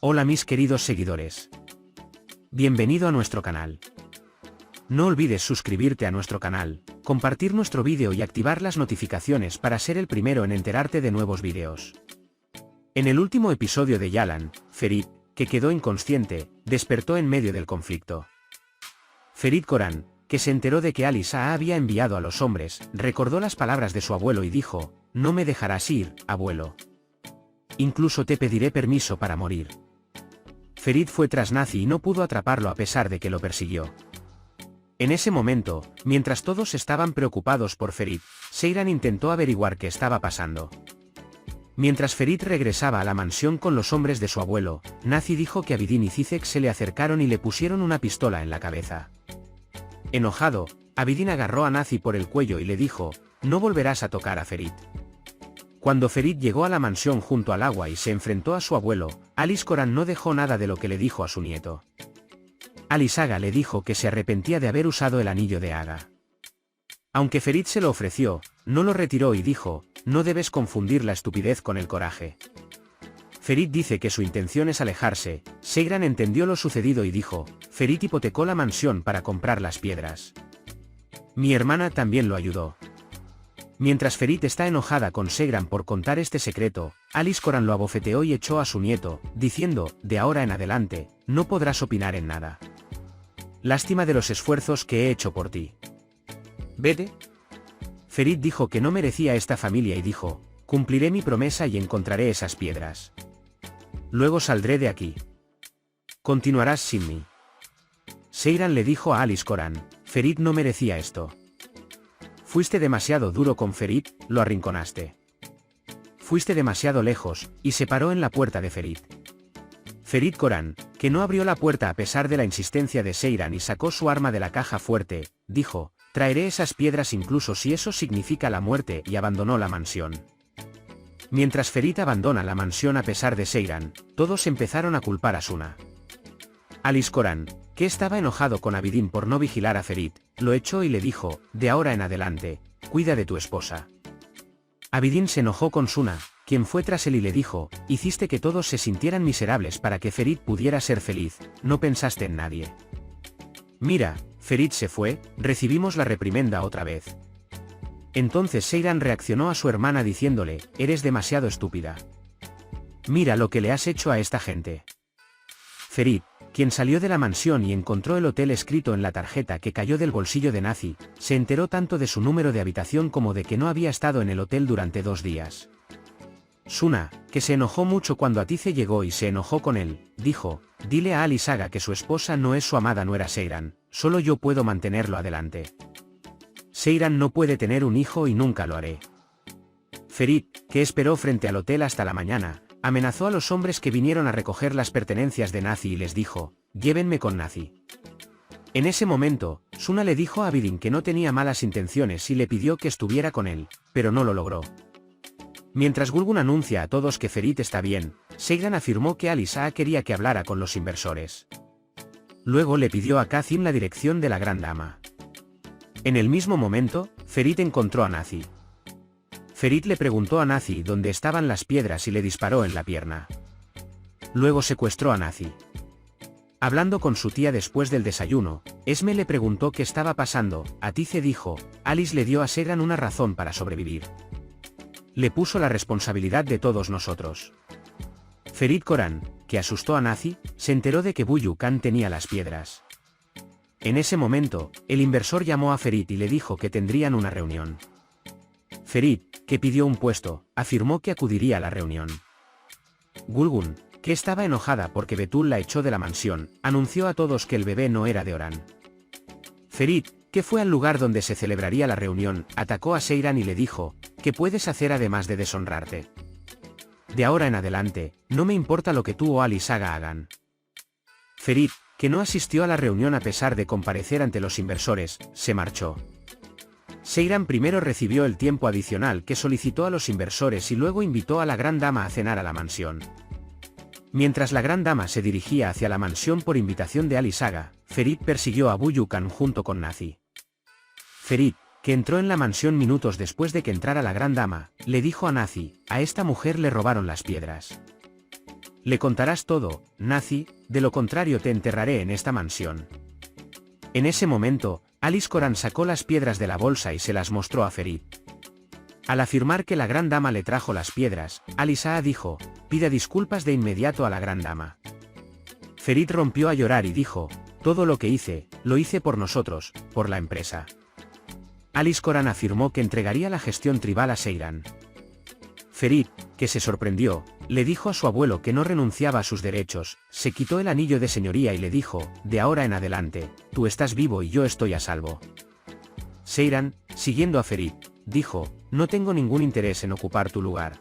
Hola mis queridos seguidores. Bienvenido a nuestro canal. No olvides suscribirte a nuestro canal, compartir nuestro vídeo y activar las notificaciones para ser el primero en enterarte de nuevos vídeos. En el último episodio de Yalan, Ferit, que quedó inconsciente, despertó en medio del conflicto. Ferit Corán, que se enteró de que Ali Shah había enviado a los hombres, recordó las palabras de su abuelo y dijo: "No me dejarás ir, abuelo. Incluso te pediré permiso para morir". Ferit fue tras Nazi y no pudo atraparlo a pesar de que lo persiguió. En ese momento, mientras todos estaban preocupados por Ferit, Seyran intentó averiguar qué estaba pasando. Mientras Ferit regresaba a la mansión con los hombres de su abuelo, Nazi dijo que Abidin y Cizek se le acercaron y le pusieron una pistola en la cabeza. Enojado, Abidin agarró a Nazi por el cuello y le dijo: "No volverás a tocar a Ferit". Cuando Ferit llegó a la mansión junto al agua y se enfrentó a su abuelo, Alice Corán no dejó nada de lo que le dijo a su nieto. Alice Aga le dijo que se arrepentía de haber usado el anillo de Aga. Aunque Ferit se lo ofreció, no lo retiró y dijo: "No debes confundir la estupidez con el coraje". Ferit dice que su intención es alejarse. Seyran entendió lo sucedido y dijo: "Ferit hipotecó la mansión para comprar las piedras. Mi hermana también lo ayudó". Mientras Ferit está enojada con Seyran por contar este secreto, Alice Corán lo abofeteó y echó a su nieto, diciendo: "De ahora en adelante, no podrás opinar en nada. Lástima de los esfuerzos que he hecho por ti. Vete". Ferit dijo que no merecía esta familia y dijo: "Cumpliré mi promesa y encontraré esas piedras. Luego saldré de aquí. Continuarás sin mí". Seyran le dijo a Alice Corán: "Ferit no merecía esto. Fuiste demasiado duro con Ferit, lo arrinconaste. Fuiste demasiado lejos", y se paró en la puerta de Ferit. Ferit Corán, que no abrió la puerta a pesar de la insistencia de Seyran y sacó su arma de la caja fuerte, dijo: "Traeré esas piedras incluso si eso significa la muerte", y abandonó la mansión. Mientras Ferit abandona la mansión a pesar de Seyran, todos empezaron a culpar a Suna. Alice Corán, que estaba enojado con Abidin por no vigilar a Ferit, lo echó y le dijo: "De ahora en adelante, cuida de tu esposa". Abidin se enojó con Suna, quien fue tras él y le dijo: "Hiciste que todos se sintieran miserables para que Ferit pudiera ser feliz, no pensaste en nadie. Mira, Ferit se fue, recibimos la reprimenda otra vez". Entonces Seyran reaccionó a su hermana diciéndole: "Eres demasiado estúpida. Mira lo que le has hecho a esta gente". Ferit, quien salió de la mansión y encontró el hotel escrito en la tarjeta que cayó del bolsillo de Nazi, se enteró tanto de su número de habitación como de que no había estado en el hotel durante 2 días. Suna, que se enojó mucho cuando Atice llegó y se enojó con él, dijo: "Dile a Ali Saga que su esposa no es su amada nuera Seyran, solo yo puedo mantenerlo adelante. Seyran no puede tener un hijo y nunca lo haré". Ferit, que esperó frente al hotel hasta la mañana, amenazó a los hombres que vinieron a recoger las pertenencias de Nazi y les dijo: "Llévenme con Nazi". En ese momento, Suna le dijo a Abidin que no tenía malas intenciones y le pidió que estuviera con él, pero no lo logró. Mientras Gulgun anuncia a todos que Ferit está bien, Seyran afirmó que Ali Shah quería que hablara con los inversores. Luego le pidió a Kazim la dirección de la Gran Dama. En el mismo momento, Ferit encontró a Nazi. Ferit le preguntó a Nazi dónde estaban las piedras y le disparó en la pierna. Luego secuestró a Nazi. Hablando con su tía después del desayuno, Esme le preguntó qué estaba pasando. Atice dijo: "Alice le dio a Seyran una razón para sobrevivir. Le puso la responsabilidad de todos nosotros". Ferit Corán, que asustó a Nazi, se enteró de que Buyu Khan tenía las piedras. En ese momento, el inversor llamó a Ferit y le dijo que tendrían una reunión. Ferit, que pidió un puesto, afirmó que acudiría a la reunión. Gulgun, que estaba enojada porque Betul la echó de la mansión, anunció a todos que el bebé no era de Orán. Ferit, que fue al lugar donde se celebraría la reunión, atacó a Seyran y le dijo: "¿Qué puedes hacer además de deshonrarte? De ahora en adelante, no me importa lo que tú o Ali Saga hagan". Ferit, que no asistió a la reunión a pesar de comparecer ante los inversores, se marchó. Seyran primero recibió el tiempo adicional que solicitó a los inversores y luego invitó a la Gran Dama a cenar a la mansión. Mientras la Gran Dama se dirigía hacia la mansión por invitación de Ali Saga, Ferit persiguió a Buyu Khan junto con Nazi. Ferit, que entró en la mansión minutos después de que entrara la Gran Dama, le dijo a Nazi: "A esta mujer le robaron las piedras". Le contarás todo, Nazi, de lo contrario te enterraré en esta mansión. En ese momento, Alice Coran sacó las piedras de la bolsa y se las mostró a Ferit. Al afirmar que la gran dama le trajo las piedras, Alice dijo, pide disculpas de inmediato a la gran dama. Ferit rompió a llorar y dijo, todo lo que hice, lo hice por nosotros, por la empresa. Alice Coran afirmó que entregaría la gestión tribal a Seiran. Ferit, que se sorprendió, le dijo a su abuelo que no renunciaba a sus derechos, se quitó el anillo de señoría y le dijo, de ahora en adelante, tú estás vivo y yo estoy a salvo. Seiran, siguiendo a Ferit, dijo, no tengo ningún interés en ocupar tu lugar.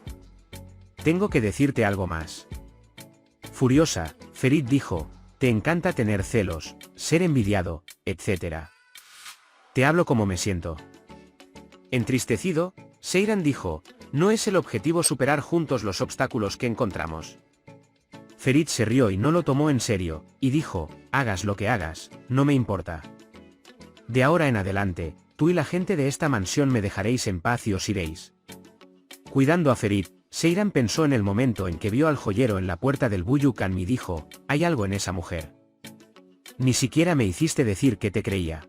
Tengo que decirte algo más. Furiosa, Ferit dijo, te encanta tener celos, ser envidiado, etc. Te hablo como me siento. Entristecido, Seiran dijo, no es el objetivo superar juntos los obstáculos que encontramos. Ferit se rió y no lo tomó en serio, y dijo, hagas lo que hagas, no me importa. De ahora en adelante, tú y la gente de esta mansión me dejaréis en paz y os iréis. Cuidando a Ferit, Seiran pensó en el momento en que vio al joyero en la puerta del Buyukan y dijo, hay algo en esa mujer. Ni siquiera me hiciste decir que te creía.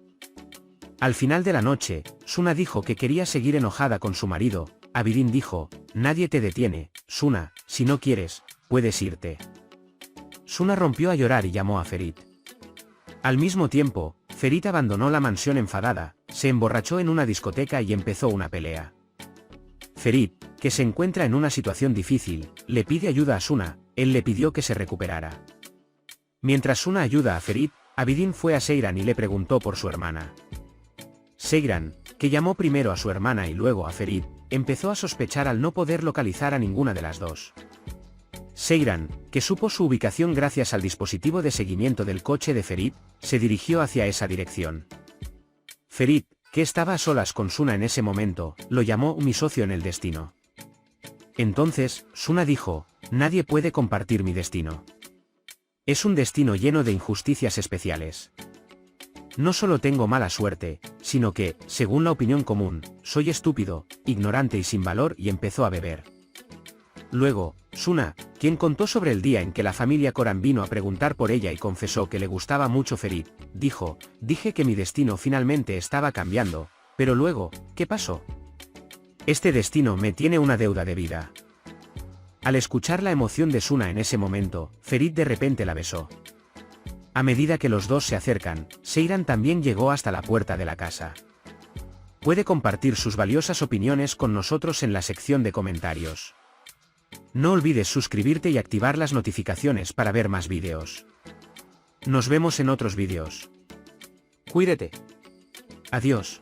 Al final de la noche, Suna dijo que quería seguir enojada con su marido. Abidin dijo, nadie te detiene, Suna, si no quieres, puedes irte. Suna rompió a llorar y llamó a Ferit. Al mismo tiempo, Ferit abandonó la mansión enfadada, se emborrachó en una discoteca y empezó una pelea. Ferit, que se encuentra en una situación difícil, le pide ayuda a Suna, él le pidió que se recuperara. Mientras Suna ayuda a Ferit, Abidin fue a Seiran y le preguntó por su hermana. Seiran, que llamó primero a su hermana y luego a Ferit, empezó a sospechar al no poder localizar a ninguna de las dos. Seiran, que supo su ubicación gracias al dispositivo de seguimiento del coche de Ferit, se dirigió hacia esa dirección. Ferit, que estaba a solas con Suna en ese momento, lo llamó mi socio en el destino. Entonces, Suna dijo, nadie puede compartir mi destino. Es un destino lleno de injusticias especiales. No solo tengo mala suerte, sino que, según la opinión común, soy estúpido, ignorante y sin valor y empezó a beber. Luego, Suna, quien contó sobre el día en que la familia Coran vino a preguntar por ella y confesó que le gustaba mucho Ferit, dijo, dije que mi destino finalmente estaba cambiando, pero luego, ¿qué pasó? Este destino me tiene una deuda de vida. Al escuchar la emoción de Suna en ese momento, Ferit de repente la besó. A medida que los dos se acercan, Seiran también llegó hasta la puerta de la casa. Puede compartir sus valiosas opiniones con nosotros en la sección de comentarios. No olvides suscribirte y activar las notificaciones para ver más vídeos. Nos vemos en otros vídeos. Cuídate. Adiós.